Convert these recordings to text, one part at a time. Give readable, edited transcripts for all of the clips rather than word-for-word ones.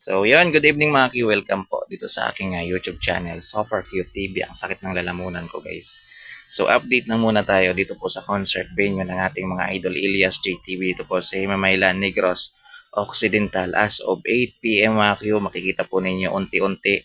So, yun, good evening mga Q. Welcome po dito sa aking YouTube channel, Super Q TV. Ang sakit ng lalamunan ko, guys. So, update na muna tayo dito po sa concert venue ng ating mga idol Elias JTV dito po sa Himamaylan, Negros Occidental. As of 8 PM mga Q, makikita po ninyo unti-unti.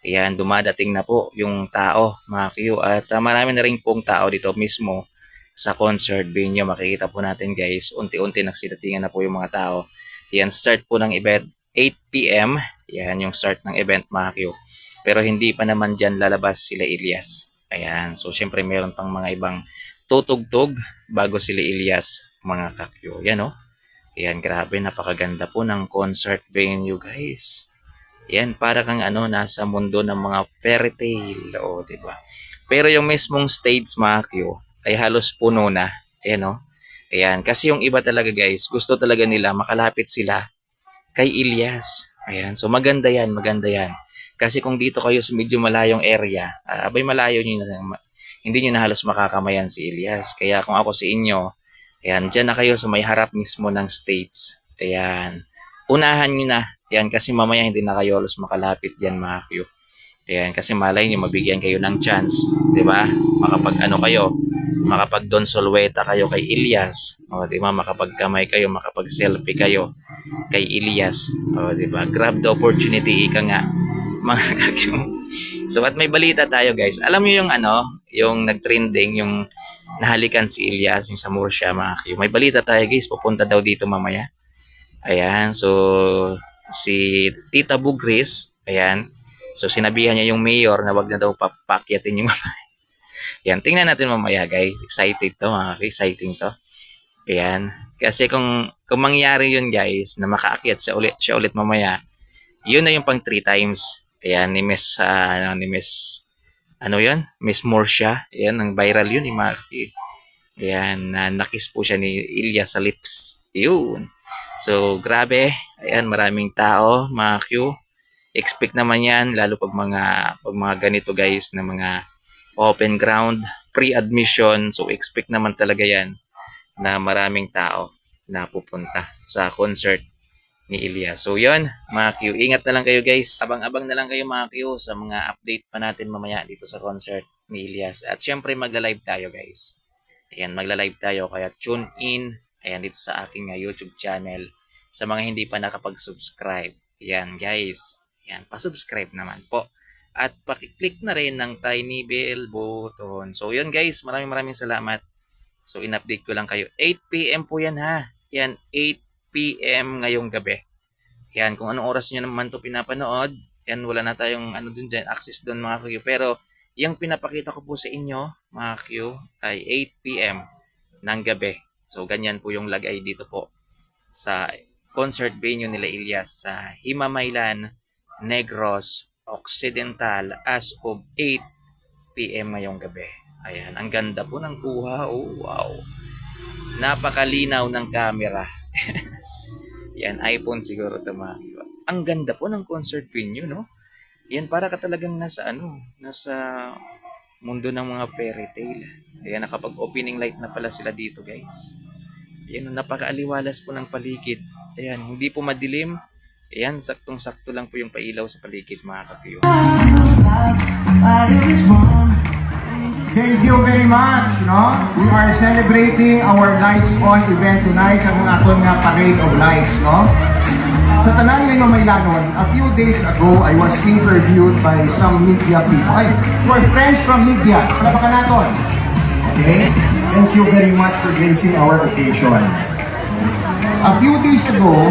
Ayan, dumadating na po yung tao mga Q. At marami na rin pong tao dito mismo sa concert venue. Makikita po natin, guys, unti-unti nagsidatingan na po yung mga tao. Ayan, start po ng event 8 PM. Yan yung start ng event mga Q. Pero hindi pa naman dyan lalabas sila Elias. Ayan. So, syempre meron pang mga ibang tutugtog bago sila Elias mga ka-Q. Yan o. Ayan, grabe. Napakaganda po ng concert venue, guys. Yan, para kang nasa mundo ng mga fairy tale. O, diba? Pero yung mismong stage mga Q ay halos puno na. Ayan o. Ayan. Kasi yung iba talaga, guys, gusto talaga nila makalapit sila kay Elias. Ayan. So maganda yan, maganda yan. Kasi kung dito kayo sa medyo malayong area, abay malayo nyo na, hindi nyo na halos makakamayan si Elias. Kaya kung ako sa inyo, ayan, dyan na kayo sa may harap mismo ng stage. Ayan. Unahan nyo na. Ayan, kasi mamaya hindi na kayo halos makalapit dyan mga Q. Ayan, kasi malay nyo, mabigyan kayo ng chance. Diba? Kayo, makapag Don Solweta kayo kay Elias. O, diba? Makapagkamay kayo, makapag-selfie kayo kay Elias. O, diba? Grab the opportunity, ika nga. Mga kakyo. So, at may balita tayo, guys. Alam niyo yung yung nag-trending, yung nahalikan si Elias, yung sa Murcia, mga kakyo. May balita tayo, guys. Pupunta daw dito mamaya. Ayan. So, si Tita Bugris, ayan. So, sinabihan niya yung mayor na wag na daw papakyatin yung mamaya. Yan, tingnan natin mamaya, guys. Excited to, mga kakyo. Exciting to. Ayan. Kasi kung mangyari yun, guys, na makaakyat siya ulit mamaya, yun na yung pang 3 times. Ayan, ni Miss Miss Murcia. Ayan, ang viral yun, ni Marky. Ayan, nakis po siya ni Elias sa lips. Yun. So, grabe. Ayan, maraming tao, mga Q. Expect naman yan, lalo pag mga ganito, guys, na mga open ground, pre-admission. So, expect naman talaga yan na maraming tao na pupunta sa concert ni Elias. So, yun, mga Q. Ingat na lang kayo, guys. Abang-abang na lang kayo, mga Q, sa mga update pa natin mamaya dito sa concert ni Elias. At syempre, magla-live tayo, guys. Ayan, magla-live tayo. Kaya tune in. Ayan, dito sa aking YouTube channel. Sa mga hindi pa nakapag-subscribe. Ayan, guys. Ayan, pa-subscribe naman po. At pakiclick na rin ng tiny bell button. So, yun, guys. Maraming salamat. So, in-update ko lang kayo. 8 PM po yan, ha. Yan, 8 PM ngayong gabi. Yan, kung anong oras nyo naman to pinapanood, yan, wala na tayong dun dyan, access dun, mga Q. Pero, yung pinapakita ko po sa inyo, mga Q, ay 8 PM ng gabi. So, ganyan po yung lagay dito po sa concert venue nila Elias sa Himamaylan, Negros Occidental as of 8 PM ngayong gabi. Ayan, ang ganda po ng kuha. Oh, wow. Napakalinaw ng camera. Yan, iPhone siguro ito, mga Q. Ang ganda po ng concert venue, no? Yan, para ka talagang nasa mundo ng mga fairy tale. Ayan, nakapag-opening light na pala sila dito, guys. Ayan, napakaaliwalas po ng paligid. Ayan, hindi po madilim. Ayan, saktong-sakto lang po yung pailaw sa paligid, mga kakyo. Thank you very much, no? We are celebrating our Lights On event tonight, ang aton nga parade of lights, no? Sa tanan ngayon Maylanon, a few days ago, I was interviewed by some media people. We're friends from media. Palapakan naton. Okay? Thank you very much for gracing our occasion. A few days ago,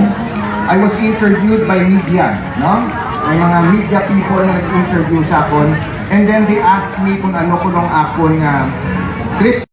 I was interviewed by media, no? May mga media people na nag-interview sa akon, and then they asked me kung ano ko nung akon Chris